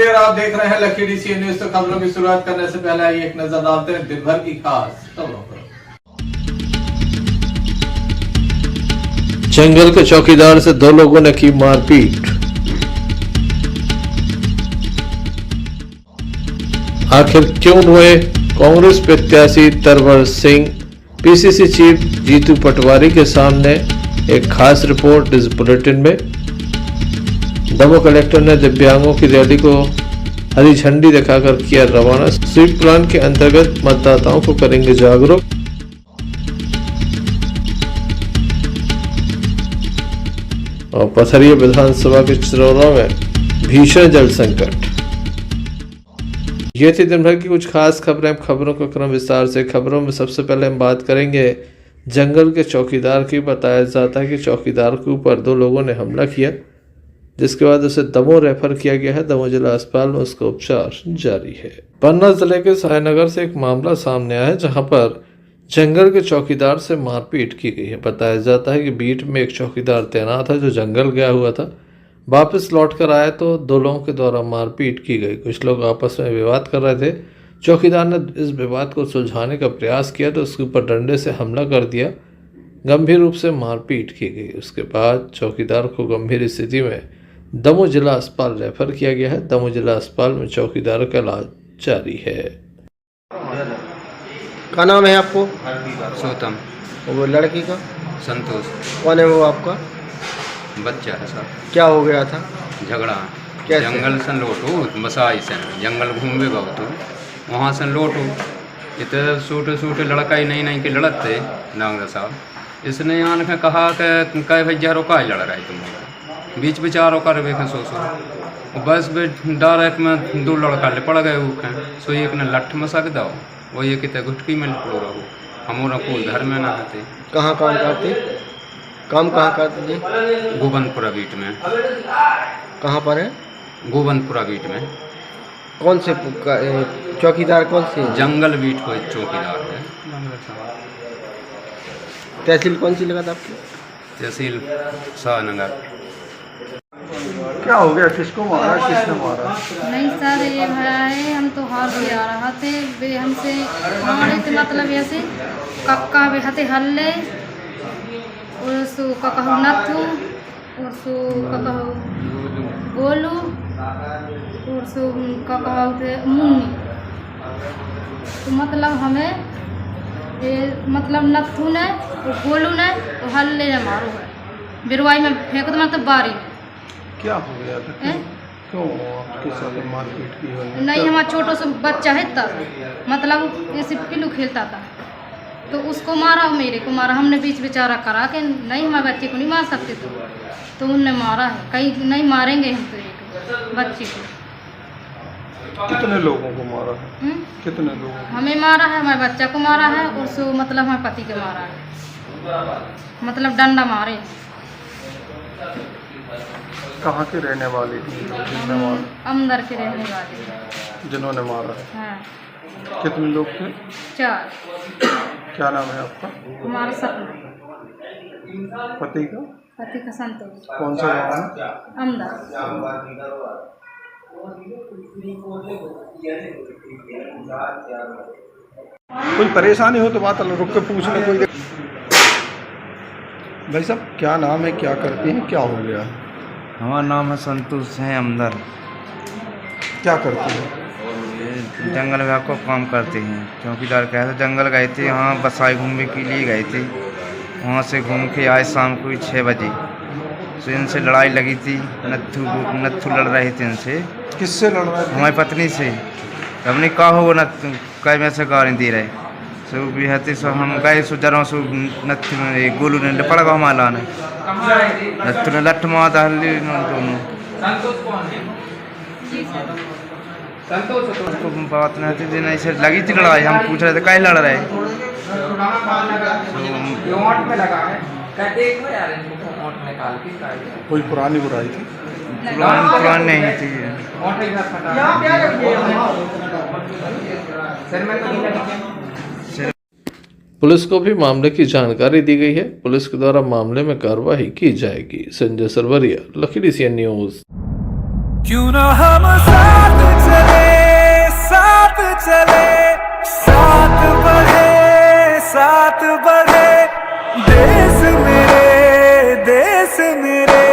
नमस्कार, आप देख रहे हैं लकी डीसी न्यूज। तो खबरों की शुरुआत करने से पहले आइए एक नजर डालते हैं दिन भर की खास खबरों पर। जंगल के चौकीदार से 2 लोगों ने की मारपीट। आखिर क्यों हुए कांग्रेस प्रत्याशी तरवर सिंह? पीसीसी चीफ जीतू पटवारी के सामने एक खास रिपोर्ट इस बुलेटिन में। दमोह कलेक्टर ने दिव्यांगों की रैली को हरी झंडी दिखाकर किया रवाना। स्वीप प्लान के अंतर्गत मतदाताओं को करेंगे जागरूक। और पथरिया विधानसभा के चिरौरा में भीषण जल संकट। ये थी दिन भर की कुछ खास खबरें। अब खबरों का क्रम विस्तार से। खबरों में सबसे पहले हम बात करेंगे जंगल के चौकीदार की। बताया जाता है कि चौकीदार के ऊपर 2 लोगों ने हमला किया, जिसके बाद उसे दमोह रेफर किया गया है। दमोह जिला अस्पताल में उसका उपचार जारी है। पन्ना जिले के सायनगर से एक मामला सामने आया है, जहां पर जंगल के चौकीदार से मारपीट की गई है। बताया जाता है कि बीट में एक चौकीदार तैनात है जो जंगल गया हुआ था। वापस लौटकर आए तो 2 लोगों के द्वारा मारपीट की गई। कुछ लोग आपस में विवाद कर रहे थे। चौकीदार ने इस विवाद को सुलझाने का प्रयास किया तो उसके ऊपर डंडे से हमला कर दिया। गंभीर रूप से मारपीट की गई। उसके बाद चौकीदार को गंभीर स्थिति में दमोह जिला अस्पताल रेफर किया गया है। दमोह जिला अस्पताल में चौकीदार का इलाज जारी है। क्या नाम है आपको? सोतम। और वो लड़की का? संतोष। कौन है वो आपका? बच्चा है सर। क्या हो गया था? झगड़ा कैसे? जंगल से लौटो बसाई से जंगल घूमे बहुत वहाँ से लौटो इतने सूटे सूटे लड़का ही नहीं के लड़ते नांगरा साहब। इसने आन के कहा कि कह भैया रोका ही लड़ रहा है तुम बीच विचारों कर वेखे सो बस डायरेक्ट में 2 लड़का ले पड़ गए ऊखे सो एक ने लठ में सक दो वो ये कितने घुटकी में पड़ो रहो हमारा कोई घर में ना आते। कहाँ काम करते? काम कहाँ करते जी? गोबंदपुरा बीट में। कहाँ पर है? गोबंदपुरा बीट में। कौन से चौकीदार कौन से? जंगल बीट को चौकीदार है। तहसील कौन सी लगा था आपकी? तहसील शाहनगर। क्या हो गया? किसको मारा? किसने मारा? नहीं सर, ये भया है हम तो हार भी आ रहा थे वे हमसे मारे थे मतलब ऐसे कक्का वे हते हल्ले और सो ककहु नथु और सो ककहु गोलू और सो ककहु थे मुन्नी। तो मतलब हमें ये मतलब नथु ने और गोलू ने तो हल्ले ने मारो है बिरवाई में फेंक दो मतलब बारी में। क्या हो गया था? क्यों आपके साथ मारपीट की हो? नहीं, हमारा छोटा सा बच्चा है तब मतलब ऐसे पिल्लू खेलता था तो उसको मारा, मेरे को मारा। हमने बीच बेचारा करा कि नहीं हमारे बच्चे को नहीं मार सकते तो उनने मारा है। कहीं नहीं मारेंगे हम तो एक बच्चे को। कितने लोगों को मारा है? कितने लोगों? हमें मारा है, हमारे बच्चा को मारा है और सो मतलब हमारे पति को मारा है मतलब डंडा मारे। कहाँ के रहने वाले थी जिन्होंने मारा? अंदर के रहने वाले जिन्होंने मारा? हाँ। कितने लोग थे? 4। क्या नाम है आपका? हमारा सपना। पति का? पति का संतोष। कौन सा गाँव है? अंदर। कोई परेशानी हो तो बात रुक के पूछ ले। कोई भाई साहब क्या नाम है, क्या करते हैं, क्या हो गया? हमारा नाम है संतोष है अमदर। क्या करते हैं? ये जंगल विभाग को काम करते हैं। चौकीदार कहे थे जंगल गए थे, वहाँ बसाई घूमने के लिए गए थे। वहाँ से घूम के आए शाम को 6 बजे। तो इनसे लड़ाई लगी थी। नत्थू लड़ रहे थे इनसे। किससे लड़ रहे थे? हमारी पत्नी से। हमने कहा हो नत्थू कई में से गाली दे रहे सो भी हते सो हम गए सो जरा सो नत्थू ने गोलू ने पड़ गया हमारा ने नत्थू ने लठ मारा हल्ली दोनों। तो बात नहीं थी नहीं से लगी थी लड़ाई। हम पूछ रहे थे कहीं लड़ रहे कोई पुरानी बुराई थी? पुरानी नहीं थी। पुलिस को भी मामले की जानकारी दी गई है। पुलिस के द्वारा मामले में कार्रवाई की जाएगी। Sanjay Sarwaria, Lucky DC news. क्यों ना हम साथ चले, साथ चले, साथ बढ़े, देश मेरे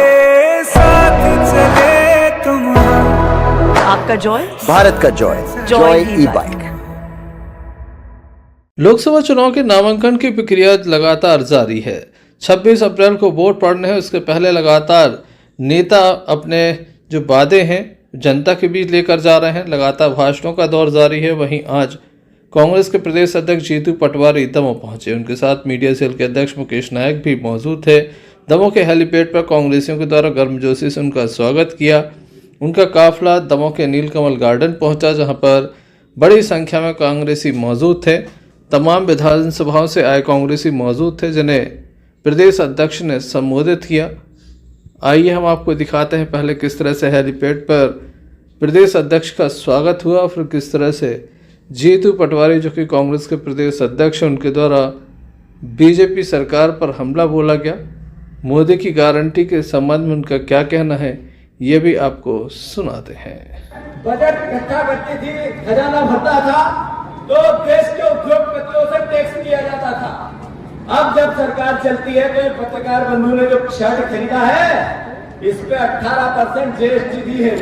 साथ चले तुम। आपका जॉय, भारत का जॉय, जॉय ई बाइक। लोकसभा चुनाव के नामांकन की प्रक्रिया लगातार जारी है। 26 अप्रैल को वोट पड़ने हैं, उसके पहले लगातार नेता अपने जो वादे हैं जनता के बीच लेकर जा रहे हैं। लगातार भाषणों का दौर जारी है। वहीं आज कांग्रेस के प्रदेश अध्यक्ष जीतू पटवारी दमोह पहुंचे। उनके साथ मीडिया सेल के अध्यक्ष मुकेश नायक भी मौजूद थे। दमोह के हेलीपैड पर कांग्रेसियों के द्वारा गर्मजोशी से उनका स्वागत किया। उनका काफिला दमोह के नीलकमल गार्डन पहुंचा, जहां पर बड़ी संख्या में कांग्रेसी मौजूद थे। तमाम विधानसभाओं से आए कांग्रेसी मौजूद थे, जिन्हें प्रदेश अध्यक्ष ने संबोधित किया। आइए हम आपको दिखाते हैं पहले किस तरह से हेलीपैड पर प्रदेश अध्यक्ष का स्वागत हुआ, फिर किस तरह से जीतू पटवारी जो कि कांग्रेस के प्रदेश अध्यक्ष हैं, उनके द्वारा बीजेपी सरकार पर हमला बोला गया। मोदी की गारंटी के संबंध में उनका क्या कहना है, ये भी आपको सुनाते हैं। बजट इकट्ठा करती थी, खजाना भरता था, तो देश के उद्योगपतियों से टैक्स लिया जाता था। अब जब सरकार चलती है तो पत्रकार बंधु ने जो शर्ट खरीदा है, इस पे 18% जीएसटी दी है।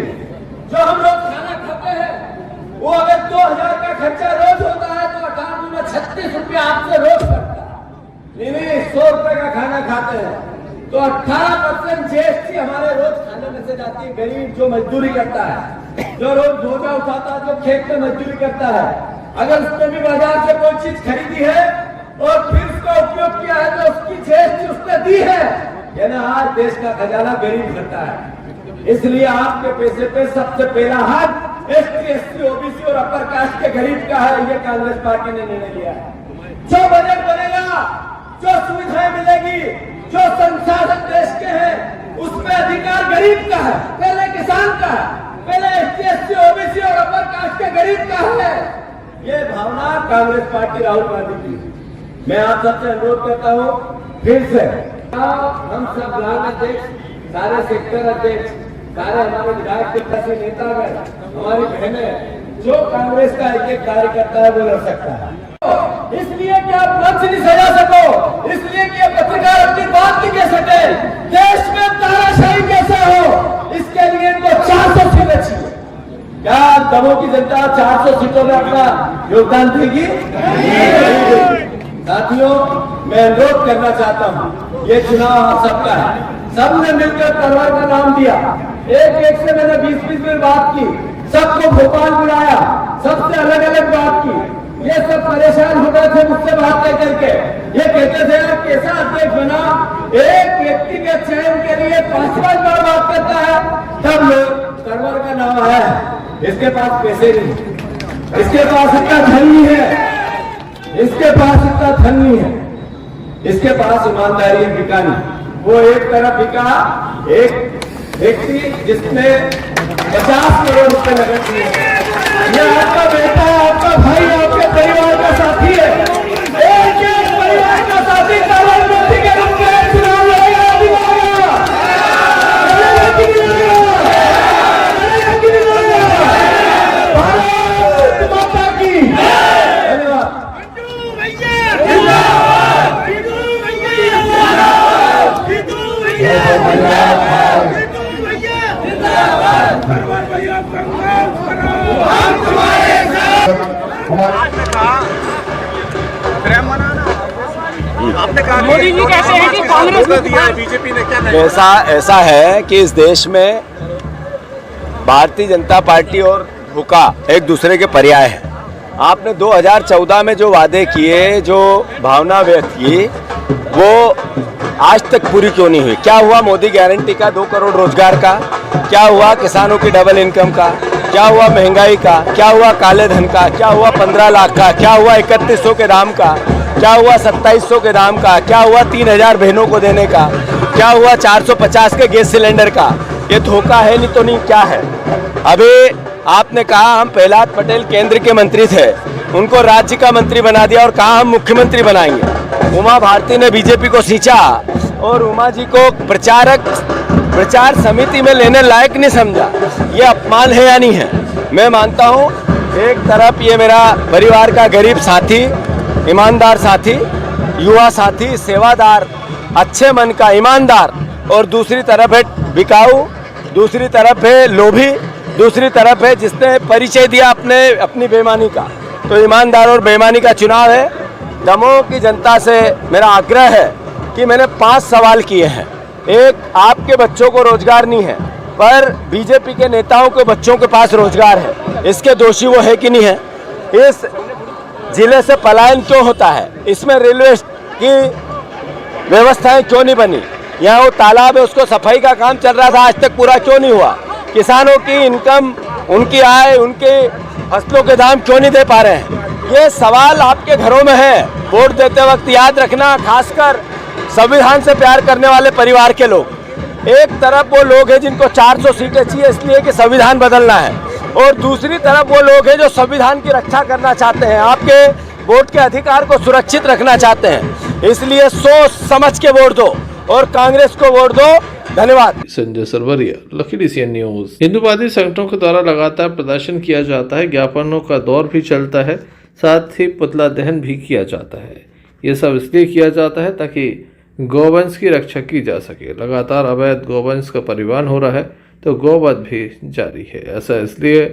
जो हम लोग खाना खाते हैं, वो अगर 2000 का खर्चा रोज होता है तो 18 में 36 रुपया आपसे रोज करता है। नहीं 100 रुपए का खाना खाते हैं तो 18% जीएसटी हमारे रोज खाने में से जाती है। गरीब जो मजदूरी करता है, जो रोज बोझा उठाता है, जो खेत में मजदूरी करता है, अगर उसने भी बाजार से कोई चीज खरीदी है और फिर उसका उपयोग किया है तो उसकी जीएसटी उसने दी है। यानी आज देश का खजाना गरीब भरता है। इसलिए आपके पैसे पे सबसे पहला हाथ एसटी, एससी, ओबीसी और अपर कास्ट के गरीब का है। ये कांग्रेस पार्टी ने निर्णय लिया है। जो बजट बनेगा, जो सुविधाएं मिलेगी, जो संसाधन देश के हैं, उसमें अधिकार गरीब का है, पहले किसान का है, पहले एसटी, एससी, ओबीसी और अपर कास्ट के गरीब का है। ये भावना कांग्रेस पार्टी राहुल गांधी की। मैं आप सबसे अनुरोध करता हूँ फिर से, हम सब ब्लॉक अध्यक्ष, सारे सेक्टर अध्यक्ष, सारे हमारे विधायक के प्रति नेतागण, हमारी बहनें, जो कांग्रेस का एक एक कार्यकर्ता है वो लड़ सकता है। इसलिए कि आप मंच नहीं सजा सको, इसलिए कि पत्रकार अपनी बात नहीं कह सके, देश में तानाशाही कैसे हो, इसके लिए इनको 400 सीटें चाहिए। क्या दमोह की जनता 400 सीटों में अपना योगदान देगी? साथियों, मैं अनुरोध करना चाहता हूँ, ये चुनाव हम सबका है। सबने मिलकर तलवार का नाम दिया, एक से मैंने 20-20 मिनट बात की, सबको भोपाल बुलाया, सबसे अलग अलग बात की। ये सब परेशान हो गए थे मुझसे बात करके। ये कहते थे आप कैसा अध्यक्ष बना, एक व्यक्ति के चयन के लिए 5 बार बात करता है। तब लोग तलवार का नाम आया है। इसके पास पैसे नहीं, इसके पास इतना धन नहीं है, इसके पास इतना धन नहीं है, इसके पास ईमानदारी बिका नहीं। वो एक तरफ बिका, एक व्यक्ति जिसने 50 करोड़ रुपए नगद दिए। ये आपका बेटा है, आपका भाई, आपके परिवार का साथी है। एक एक परिवार का साथी प्रधानमंत्री के रूप में चुनाव लड़ेगा। भारत माता की धन्यवाद। मोदी जी कैसे हैं कि कांग्रेस ने दिया है, बीजेपी ने क्या? ऐसा है कि इस देश में भारतीय जनता पार्टी और हुक्का एक दूसरे के पर्याय है। आपने 2014 में जो वादे किए, जो भावना व्यक्त की, वो आज तक पूरी क्यों नहीं हुई? क्या हुआ मोदी गारंटी का 2 करोड़ रोजगार का? क्या हुआ किसानों की डबल इनकम का? क्या हुआ महंगाई का? क्या हुआ काले धन का? क्या हुआ 15 लाख का? क्या हुआ 3100 के दाम का? क्या हुआ 2700 के दाम का? क्या हुआ 3000 बहनों को देने का? क्या हुआ 450 के गैस सिलेंडर का? ये धोखा है नहीं तो नहीं क्या है? अभी आपने कहा हम प्रहलाद पटेल केंद्र के मंत्री थे, उनको राज्य का मंत्री बना दिया और कहा हम मुख्यमंत्री बनाएंगे। उमा भारती ने बीजेपी को सींचा और उमा जी को प्रचारक प्रचार समिति में लेने लायक नहीं समझा, ये अपमान है या नहीं है। मैं मानता हूँ एक तरफ ये मेरा परिवार का गरीब साथी, ईमानदार साथी, युवा साथी, सेवादार, अच्छे मन का, ईमानदार, और दूसरी तरफ है बिकाऊ, दूसरी तरफ है लोभी, दूसरी तरफ है जिसने परिचय दिया अपनी बेईमानी का। तो ईमानदार और बेईमानी का चुनाव है। दमोह की जनता से मेरा आग्रह है कि मैंने 5 सवाल किए हैं। एक, आपके बच्चों को रोजगार नहीं है, पर बीजेपी के नेताओं के बच्चों के पास रोजगार है, इसके दोषी वो है कि नहीं है? इस जिले से पलायन क्यों होता है? इसमें रेलवे की व्यवस्थाएं क्यों नहीं बनी? यहाँ वो तालाब है, उसको सफाई का काम चल रहा था, आज तक पूरा क्यों नहीं हुआ? किसानों की इनकम, उनकी आय, उनके फसलों के दाम क्यों नहीं दे पा रहे हैं? ये सवाल आपके घरों में है। वोट देते वक्त याद रखना, खासकर संविधान से प्यार करने वाले परिवार के लोग। एक तरफ वो लोग हैं जिनको 400 सीटें चाहिए इसलिए कि संविधान बदलना है, और दूसरी तरफ वो लोग हैं जो संविधान की रक्षा करना चाहते हैं, आपके वोट के अधिकार को सुरक्षित रखना चाहते हैं। इसलिए सोच समझ के वोट दो और कांग्रेस को वोट दो। धन्यवाद। संजय सरवरिया, लखीडी सीएन न्यूज। हिंदूवादी संगठनों के द्वारा लगातार प्रदर्शन किया जाता है, ज्ञापनों का दौर भी चलता है, साथ ही पुतला दहन भी किया जाता है। ये सब इसलिए किया जाता है ताकि गौवंश की रक्षा की जा सके। लगातार अवैध गौवंश का परिवहन हो रहा है तो गौवध भी जारी है। ऐसा इसलिए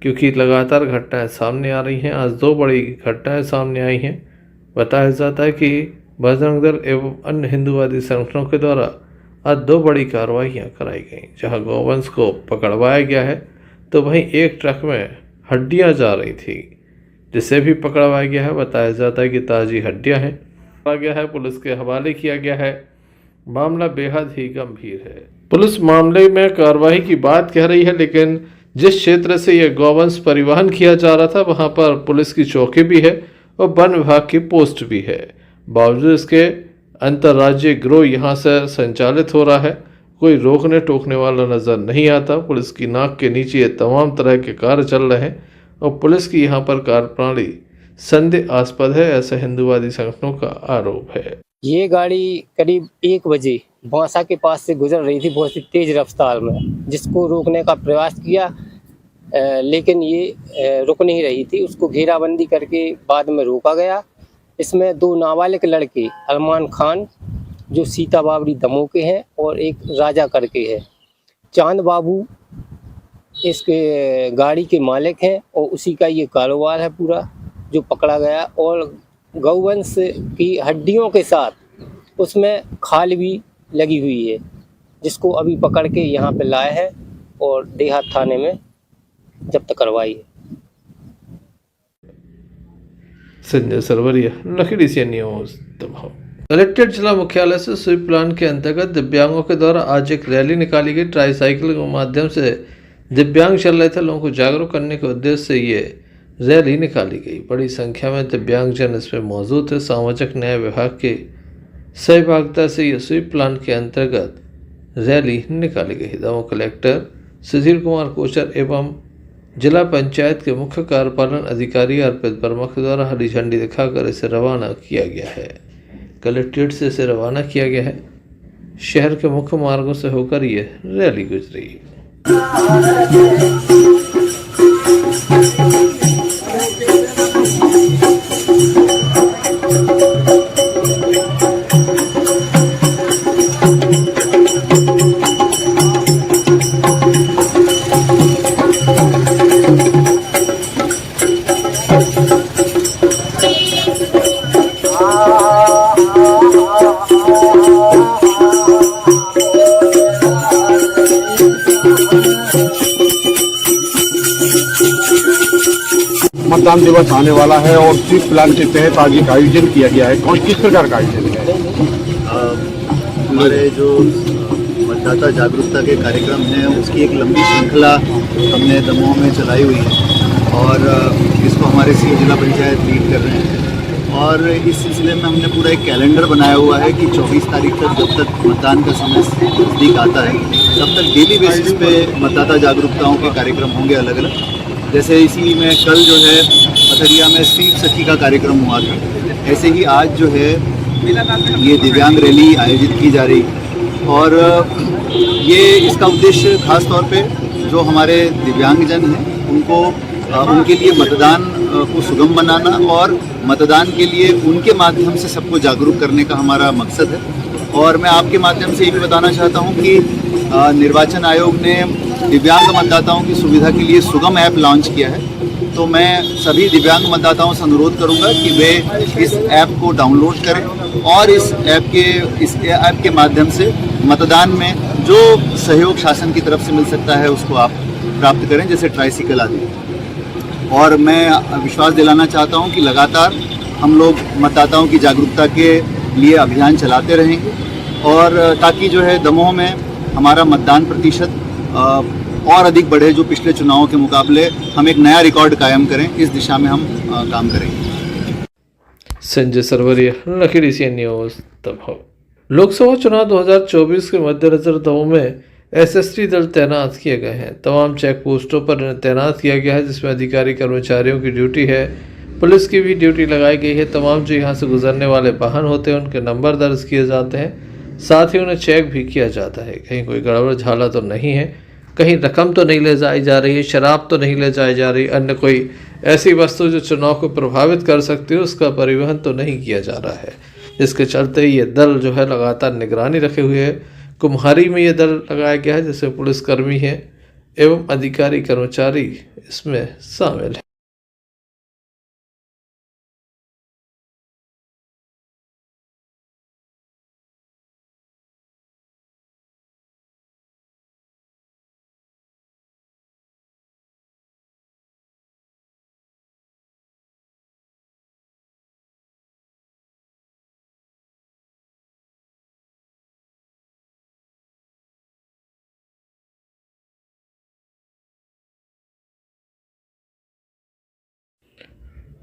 क्योंकि लगातार घटनाएं सामने आ रही हैं। आज 2 बड़ी घटनाएं सामने आई हैं। बताया जाता है कि बजरंग दल एवं अन्य हिंदूवादी संगठनों के द्वारा आज 2 बड़ी कार्रवाइयाँ कराई गई, जहां गौवंश को पकड़वाया गया है तो वहीं एक ट्रक में हड्डियां जा रही थी, जिसे भी पकड़वाया गया है। बताया जाता है कि ताज़ी हड्डियां हैं, पकड़ा गया है, पुलिस के हवाले किया गया है। मामला बेहद ही गंभीर है। पुलिस मामले में कार्रवाई की बात कह रही है, लेकिन जिस क्षेत्र से यह गौवंश परिवहन किया जा रहा था वहां पर पुलिस की चौकी भी है और वन विभाग की पोस्ट भी है। बावजूद इसके अंतर्राज्यीय गिरोह यहाँ से संचालित हो रहा है। कोई रोकने टोकने वाला नजर नहीं आता। पुलिस की नाक के नीचे ये तमाम तरह के कार्य चल रहे हैं और पुलिस की यहाँ पर कार्यप्रणाली संदेहास्पद है, ऐसा हिंदूवादी संगठनों का आरोप है। ये गाड़ी करीब 1 बजे बांसा के पास से गुजर रही थी बहुत ही तेज रफ्तार में, जिसको रोकने का प्रयास किया लेकिन ये रुक नहीं रही थी। उसको घेराबंदी करके बाद में रोका गया। इसमें 2 नाबालिग लड़के, अरमान खान जो सीता बावड़ी दमोह के हैं और एक राजा करके है, चांद बाबू इसके गाड़ी के मालिक हैं और उसी का ये कारोबार है पूरा जो पकड़ा गया। और गौवंश की हड्डियों के साथ उसमें खाल भी लगी हुई है, जिसको अभी पकड़ के यहाँ पे लाए हैं और देहात थाने में जब्त करवाई है। संजय सरवरिया, लखीडी सीएन न्यूज, दमोह। कलेक्ट्रेट जिला मुख्यालय से स्वीप प्लान के अंतर्गत दिव्यांगों के द्वारा आज एक रैली निकाली गई। ट्राईसाइकिल के माध्यम से दिव्यांग चल रहे थे, लोगों को जागरूक करने के उद्देश्य से ये रैली निकाली गई। बड़ी संख्या में दिव्यांगजन इसमें मौजूद थे। सामाजिक न्याय विभाग के सहभागिता से ये स्वीप प्लान के अंतर्गत रैली निकाली गई। दमोह कलेक्टर सुधीर कुमार कोचर एवं जिला पंचायत के मुख्य कार्यपालन अधिकारी अर्पित वर्मा के द्वारा हरी झंडी दिखाकर इसे रवाना किया गया है। कलेक्ट्रेट से इसे रवाना किया गया है। शहर के मुख्य मार्गों से होकर ये रैली गुजरी। मतदान दिवस आने वाला है और स्वीप प्लान के तहत आज एक आयोजन किया गया है। कौन किस प्रकार का आयोजन है? हमारे जो मतदाता जागरूकता के कार्यक्रम हैं उसकी एक लंबी श्रृंखला हमने दमोह में चलाई हुई है और इसको हमारे सीएम जिला पंचायत लीड कर रहे हैं। और इस सिलसिले में हमने पूरा एक कैलेंडर बनाया हुआ है कि 24 तारीख तक जब तक मतदान का समय नज़दीक आता है तब तक डेली बेसिस पे मतदाता जागरूकताओं के कार्यक्रम होंगे अलग अलग। जैसे इसी में कल जो है पथरिया में स्वीप सखी का कार्यक्रम हुआ था, ऐसे ही आज जो है ये दिव्यांग रैली आयोजित की जा रही। और ये इसका उद्देश्य खास तौर पे जो हमारे दिव्यांगजन हैं उनको उनके लिए मतदान को सुगम बनाना और मतदान के लिए उनके माध्यम से सबको जागरूक करने का हमारा मकसद है। और मैं आपके माध्यम से ये भी बताना चाहता हूँ कि निर्वाचन आयोग ने दिव्यांग मतदाताओं की सुविधा के लिए सुगम ऐप लॉन्च किया है। तो मैं सभी दिव्यांग मतदाताओं से अनुरोध करूंगा कि वे इस ऐप को डाउनलोड करें और इस ऐप के माध्यम से मतदान में जो सहयोग शासन की तरफ से मिल सकता है उसको आप प्राप्त करें, जैसे ट्राइसिकल आदि। और मैं विश्वास दिलाना चाहता हूं कि लगातार हम लोग मतदाताओं की जागरूकता के लिए अभियान चलाते रहेंगे और ताकि जो है दमोह में हमारा मतदान प्रतिशत और अधिक बढ़े, जो पिछले चुनावों के मुकाबले हम एक नया रिकॉर्ड कायम करें, इस दिशा में हम काम करेंगे। संजय सरवरिया, लखीडी सी न्यूज़ दमोह। लोकसभा चुनाव 2024 के मद्देनजर दमोह में एसएसटी दल तैनात किए गए हैं। तमाम चेक पोस्टों पर तैनात किया गया है, जिसमें अधिकारी कर्मचारियों की ड्यूटी है। पुलिस की भी ड्यूटी लगाई गई है। तमाम जो यहाँ से गुजरने वाले वाहन होते हैं उनके नंबर दर्ज किए जाते हैं, साथ ही उन्हें चेक भी किया जाता है। कहीं कोई गड़बड़ झाला तो नहीं है, कहीं रकम तो नहीं ले जाई जा रही है, शराब तो नहीं ले जाई जा रही, अन्य कोई ऐसी वस्तु जो चुनाव को प्रभावित कर सकती है उसका परिवहन तो नहीं किया जा रहा है। जिसके चलते ये दल जो है लगातार निगरानी रखे हुए है। कुम्हारी में ये दल लगाया गया है, जिसमें पुलिसकर्मी हैं एवं अधिकारी कर्मचारी इसमें शामिल है।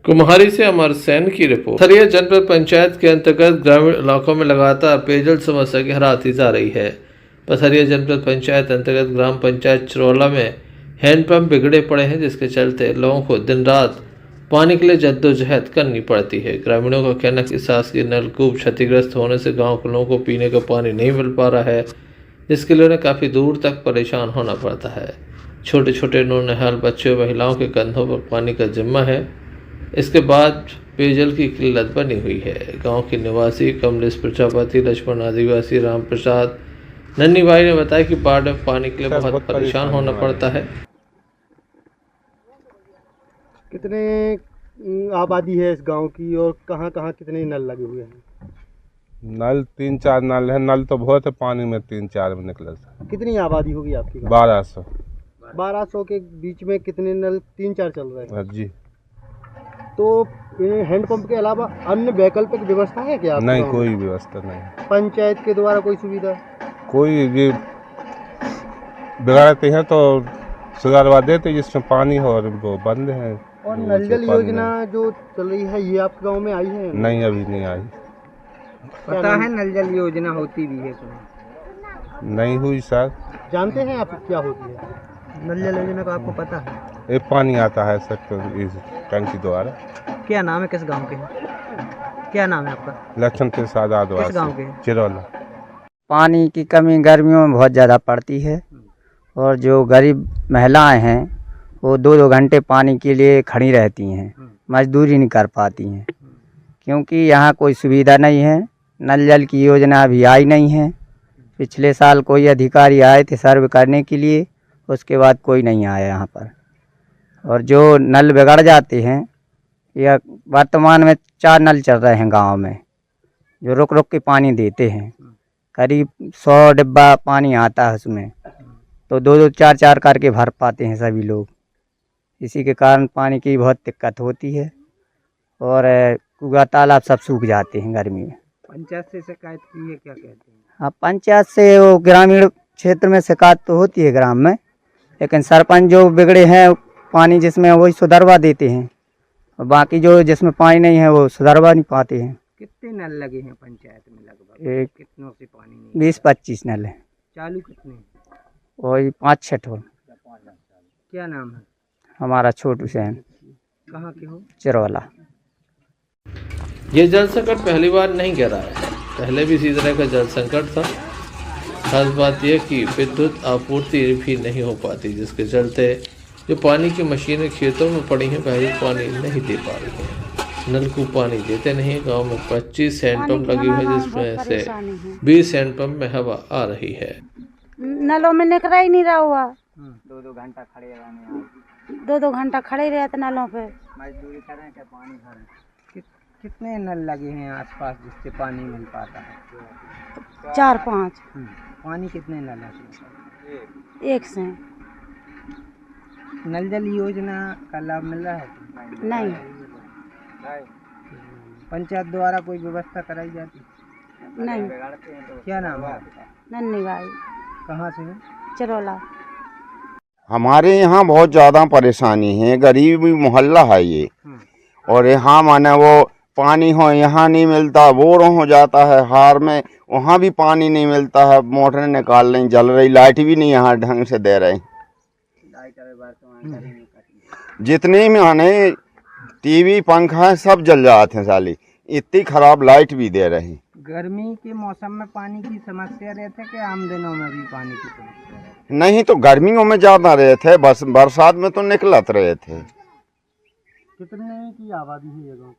कुम्हारी से अमर सेन की रिपोर्ट। पथरिया जनपद पंचायत के अंतर्गत ग्रामीण इलाकों में लगातार पेयजल समस्या गहराती जा रही है। पथरिया जनपद पंचायत अंतर्गत ग्राम पंचायत चिरौला में हैंडपंप बिगड़े पड़े हैं, जिसके चलते लोगों को दिन रात पानी के लिए जद्दोजहद करनी पड़ती है। ग्रामीणों का कहना है कि शासकीय नलकूप क्षतिग्रस्त होने से गाँव के लोगों को पीने का पानी नहीं मिल पा रहा है, जिसके लिए उन्हें काफ़ी दूर तक परेशान होना पड़ता है। छोटे छोटे नौनिहाल बच्चों महिलाओं के कंधों पर पानी का जिम्मा है। इसके बाद पेयजल की किल्लत बनी हुई है। गांव के निवासी कमलेश प्रजापति, लक्ष्मण आदिवासी, राम प्रसाद, नन्नी भाई ने बताया कि बाढ़ में पानी के लिए बहुत परेशान होना पड़ता है। कितने आबादी है इस गांव की और कहां कहां कितने नल लगे हुए हैं? नल 3-4 नल है। नल तो बहुत है, पानी में 3-4 में निकला। कितनी आबादी होगी आपकी? 1200। 1200 के बीच में कितने नल 3-4 चल रहे हैं? जी। तो हैंडपंप के अलावा अन्य वैकल्पिक व्यवस्था है क्या? नहीं, कोई व्यवस्था नहीं। पंचायत के द्वारा कोई सुविधा? कोई ये बिगाड़ते हैं तो सुधारवा देते जिसमें पानी हो, और वो बंद है। और नल जल योजना जो चल रही है ये आपके गांव में आई है? नहीं, अभी नहीं आई। पता है नल जल योजना होती भी है? नहीं हुई सर। जानते हैं आप क्या होती है नल जल योजना का? आपको पता है? एक पानी आता है सर इस टंकी द्वारा। क्या नाम है? किस गांव के हैं? क्या नाम है आपका? लक्ष्मण प्रसाद आदिवासी। किस गांव के? चिरौला। पानी की कमी गर्मियों में बहुत ज़्यादा पड़ती है और जो गरीब महिलाएं हैं वो 2-2 घंटे पानी के लिए खड़ी रहती हैं, मजदूरी नहीं कर पाती हैं, क्योंकि यहाँ कोई सुविधा नहीं है। नल जल की योजना अभी आई नहीं है। पिछले साल कोई अधिकारी आए थे सर्वे करने के लिए, उसके बाद कोई नहीं आया यहाँ पर। और जो नल बिगड़ जाते हैं, या वर्तमान में 4 नल चल रहे हैं गांव में जो रुक रुक के पानी देते हैं। करीब 100 डिब्बा पानी आता है उसमें, तो 2-2, 4-4 करके भर पाते हैं सभी लोग। इसी के कारण पानी की बहुत दिक्कत होती है और कुआं तालाब सब सूख जाते हैं गर्मी में। पंचायत से शिकायत की है? क्या कहते हैं? हाँ, पंचायत से वो ग्रामीण क्षेत्र में शिकायत तो होती है ग्राम में, लेकिन सरपंच जो बिगड़े हैं पानी जिसमें वही सुधरवा देते हैं, और बाकी जो जिसमें पानी नहीं है वो सुधरवा नहीं पाते हैं। कितने नल लगे हैं पंचायत में लगभग? कितनों से पानी नहीं? 20-25 नल है। चालू कितने? वही 5-6 ठो। क्या नाम है? हमारा छोटू सेन। कहाँ के हो? चिरौला। ये जल संकट पहली बार नहीं गिरा है, पहले भी इसी तरह का जल संकट था। खास बात यह कि विद्युत आपूर्ति भी नहीं हो पाती, जिसके चलते जो पानी की मशीनें खेतों में पड़ी हैं वह पानी नहीं दे पा रही हैं। नलकूप पानी देते नहीं। गांव में 25 हैंडपंप लगे हुए जिसमें से 20 हैंडपंप में हवा आ रही है। नलों में निकल ही नहीं रहा हुआ। 2-2 घंटा खड़े रहने 2-2 घंटा खड़े रहते नलों पे। मजदूरी करें कि पानी भरें। कितने नल लगे हैं आसपास जिससे पानी मिल पाता है? 4-5। पानी कितने नल हैं? एक से। नल जल योजना का लाभ मिल रहा है? नहीं। पंचायत द्वारा कोई व्यवस्था कराई जाती? नहीं। क्या नाम है? नन्ही बाई। कहाँ से? चरोला। हमारे यहाँ बहुत ज़्यादा परेशानी है, गरीब मोहल्ला है ये, और यहाँ माने वो पानी हो यहाँ नहीं मिलता, बोर हो जाता है हार में, वहाँ भी पानी नहीं मिलता है, मोटरें निकाल रही जल रही, लाइट भी नहीं यहाँ ढंग से दे रहे। जितने भी माने टीवी पंखा है सब जल जाते हैं साली, इतनी खराब लाइट भी दे रहे। गर्मी के मौसम में पानी की समस्या रहती है कि आम दिनों में भी पानी की समस्या रहती? नहीं तो गर्मियों में ज़्यादा रहे थे, बस बरसात में तो निकलत रहे थे। कितने की आबादी है ये गाँव?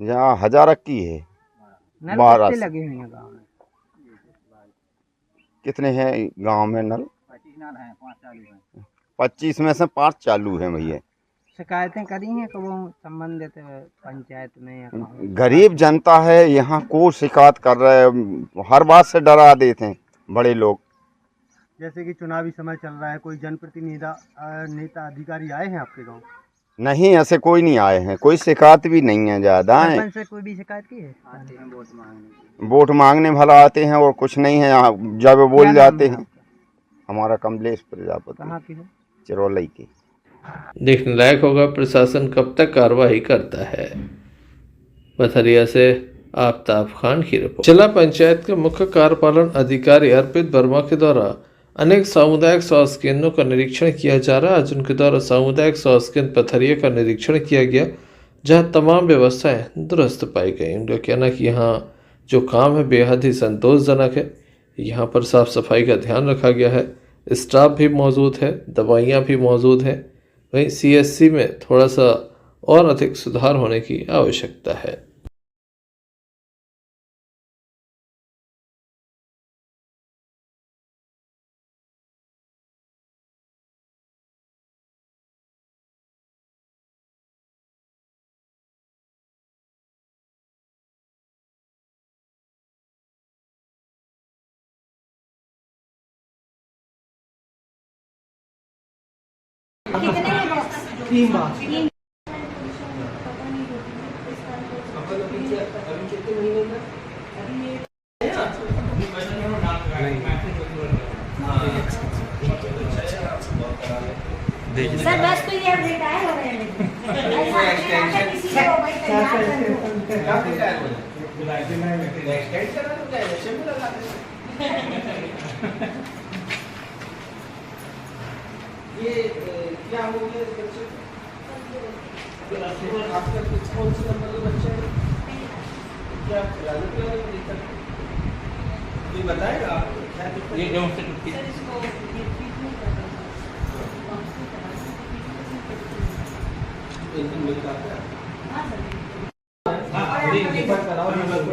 यहाँ 1000 की है। नल 12 कितने लगे हुए हैं गाँव में? कितने हैं गांव में नल? 25 नल हैं, 5 चालू हैं। 25 में से 5 चालू हैं भैया। शिकायतें करी हैं कब संबंधित पंचायत में या कहाँ? गरीब जनता है यहाँ को शिकायत कर रहे हैं, हर बात से डरा देते हैं बड़े लोग। जैसे कि चुनावी समय चल रहा है, कोई जनप्रतिनिधि नेता अधिकारी आए हैं आपके गांव? नहीं, ऐसे कोई नहीं आए हैं, कोई शिकायत भी नहीं है ज़्यादा है। सरपंच से कोई भी शिकायत की है? आते हैं वोट मांगने। वोट मांगने भला आते हैं और कुछ नहीं है, यहाँ जब बोल जाते हैं। हमारा कमलेश प्रजापति। कहाँ की है? चिरौली की। देखने लायक होगा प्रशासन कब तक कार्रवाई करता है। पथरिया से आफ्ताब खान की रिपोर्ट। जिला पंचायत के मुख्य कार्यपालन अधिकारी अर्पित वर्मा के द्वारा अनेक सामुदायिक स्वास्थ्य केंद्रों का निरीक्षण किया जा रहा है। आज उनके द्वारा सामुदायिक स्वास्थ्य केंद्र पथरिया का निरीक्षण किया गया, जहां तमाम व्यवस्थाएं दुरुस्त पाई गई। उनका कहना कि यहाँ जो काम है बेहद ही संतोषजनक है। यहाँ पर साफ सफाई का ध्यान रखा गया है, स्टाफ भी मौजूद है, दवाइयाँ भी मौजूद हैं। वहीं CSC में थोड़ा सा और अधिक सुधार होने की आवश्यकता है। सर बस तो ये अपडेट आए हो रहे ये क्या हो गया बच्चे? आपका कौन सा नंबर का बच्चा है? क्या ये बताएगा आपको? ये जो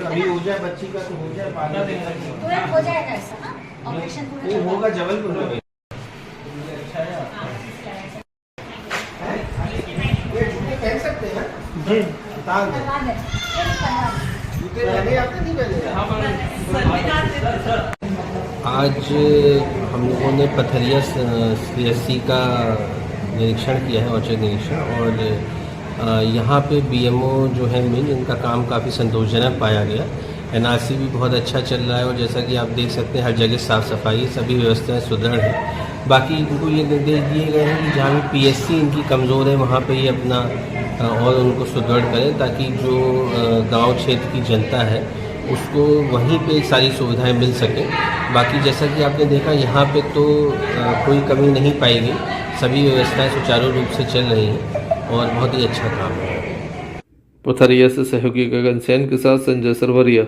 अभी हो जाए बच्ची का तो हो जाए, तुरंत हो जाएगा ऐसा ना ऑपरेशन पूरा होगा जबलपुर में। पहन सकते हैं जी, आज हम लोगों ने पथरिया CSC का निरीक्षण किया है, औचक निरीक्षण, और यहाँ पे BMO जो है मेन, इनका काम काफ़ी संतोषजनक पाया गया। NRC भी बहुत अच्छा चल रहा है और जैसा कि आप देख सकते हैं हर जगह साफ़ सफाई, सभी व्यवस्थाएं सुदृढ़ हैं। बाकी इनको ये निर्देश दिए गए हैं कि जहाँ भी PSC इनकी कमज़ोर है वहाँ पे ये अपना और उनको सुदृढ़ करें, ताकि जो गांव क्षेत्र की जनता है उसको वहीं पे सारी सुविधाएं मिल सकें। बाकी जैसा कि आपने देखा यहाँ पे तो कोई कमी नहीं पाई गई, सभी व्यवस्थाएं सुचारू रूप से चल रही हैं और बहुत ही अच्छा काम है। पथरिया से सहयोगी गगन सेन के साथ संजय सरवरिया,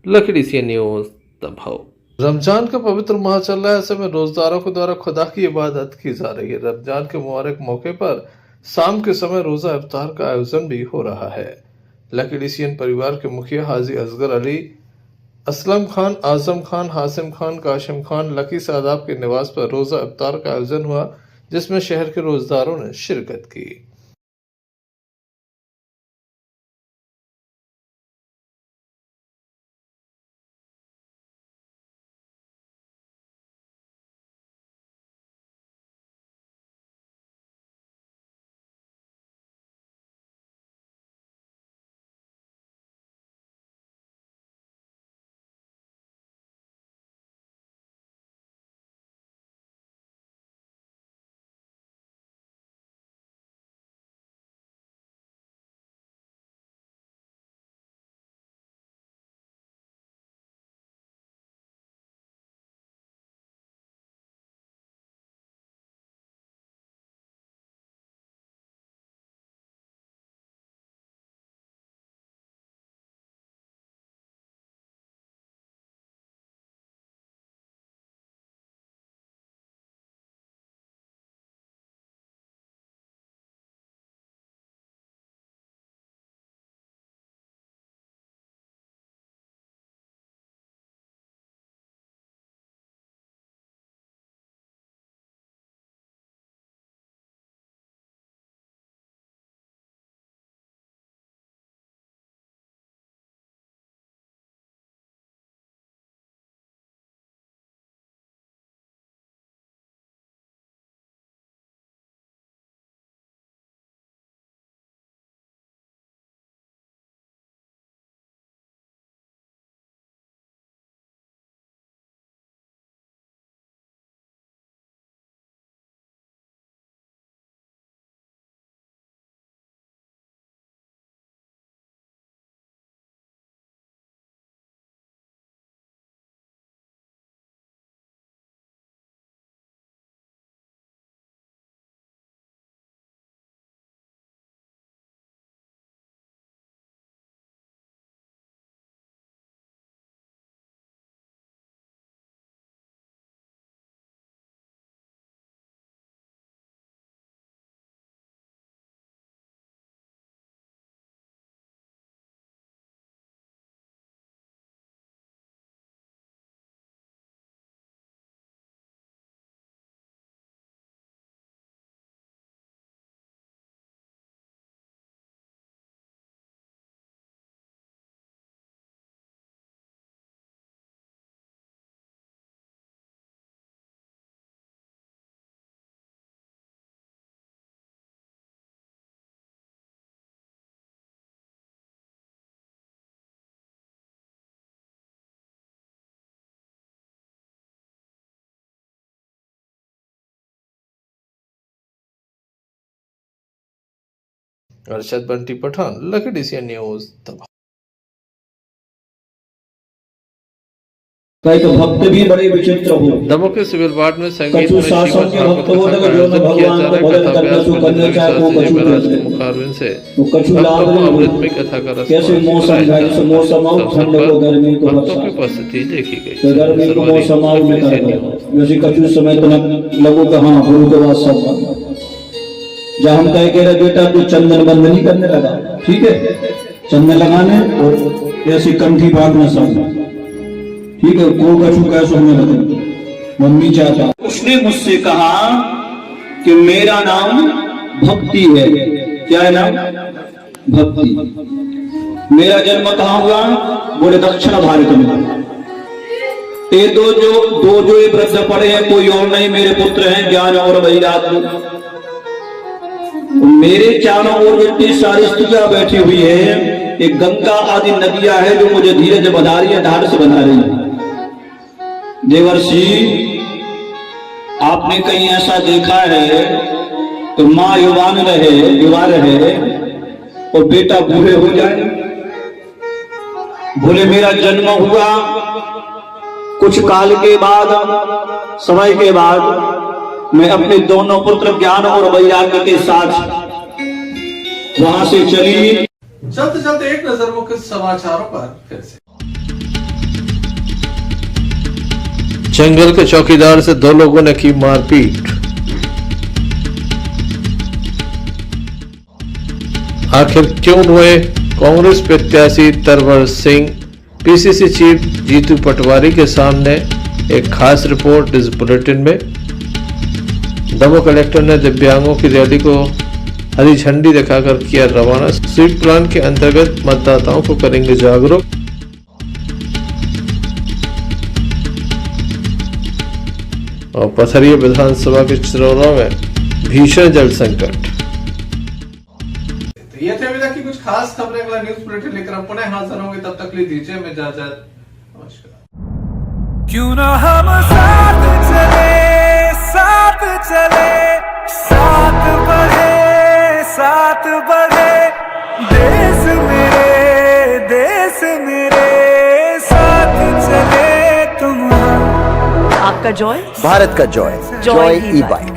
लकड़ी सी न्यूज़ दबाव। रमजान का पवित्र माह चल रहा है, ऐसे में रोजदारों के द्वारा खुदा की इबादत की जा रही है। रमजान के मुबारक मौके पर शाम के समय रोजा इफ्तार का आयोजन भी हो रहा है। लकी डिसियन परिवार के मुखिया हाजी असगर अली, असलम खान, आजम खान, हासिम खान, काशिम खान, लकी सादाब के निवास पर रोजा इफ्तार का आयोजन हुआ, जिसमें शहर के रोजदारों ने शिरकत की। Arshad Bunty Pathan, lucky decision news. तो भक्त भी बड़े विचित्र हो। दमोह के सिविल वार्ड में संगीत में कछु सासों के भक्त वो लगा जो न भगवान को भजन करना सो करना चाहे वो कछु करते मुखारविंद से वो कछु लाभ अमृत में कथा का रस कैसे मौसम गाय से मौसम आओ ठंड को गर्मी को भक्तों की उपस्थिति देखी गई। तो गर्मी को मौसम आओ में कर दो जैसे कछु समय तो लगो कहां गुरु के बाद सब जब हम कह के रहे बेटा तू चंदन बंद नहीं करने लगा, ठीक है, चंदन लगाने और ऐसी कंठी बांधना सब, ठीक है, को कछु कैसे होने लगे। मम्मी चाचा उसने मुझसे कहा कि मेरा नाम भक्ति है। क्या है नाम? भक्ति। मेरा जन्म कहाँ हुआ? बोले दक्षिण भारत में। ये दो जो ये वृद्ध पड़े हैं कोई और नहीं, मेरे पुत्र हैं ज्ञान और वैराग्य। मेरे चारों ओर इतनी सारी स्त्रियां बैठी हुई है, एक गंगा आदि नदियां है जो मुझे धीरज बना रही है, ढाढ़ से बना रही है। देवर्षि आपने कहीं ऐसा देखा है तो माँ युवा रहे और बेटा बूढ़े हो जाए? बोले मेरा जन्म हुआ कुछ काल के बाद, समय के बाद मैं अपने दोनों पुत्र ज्ञान और वैराग्य के साथ वहां से चली। चलते चलते एक नजर मुख्य समाचारों पर फिर से। जंगल के चौकीदार से 2 लोगों ने की मारपीट। आखिर क्यों हुए कांग्रेस प्रत्याशी तरवर सिंह? पीसीसी चीफ जीतू पटवारी के सामने एक खास रिपोर्ट इस बुलेटिन में। दमोह कलेक्टर ने दिव्यांगों की रैली को हरी झंडी दिखाकर किया रवाना। स्वीप प्लान के अंतर्गत मतदाताओं को करेंगे जागरूक। और पथरिया विधानसभा के चिरौरा में भीषण जल संकट। ये थे अभी तक की कुछ खास खबरें। अगला न्यूज बुलेटिन लेकर हम पुनः हाजिर होंगे, तब तक के लिए दीजिए हमें इजाजत। नमस्कार। क्यों ना हम साथ चले, साथ चले, साथ बढ़े देश मेरे साथ चले तुम। आपका जॉय, भारत का जॉय, जॉय ई बाइक।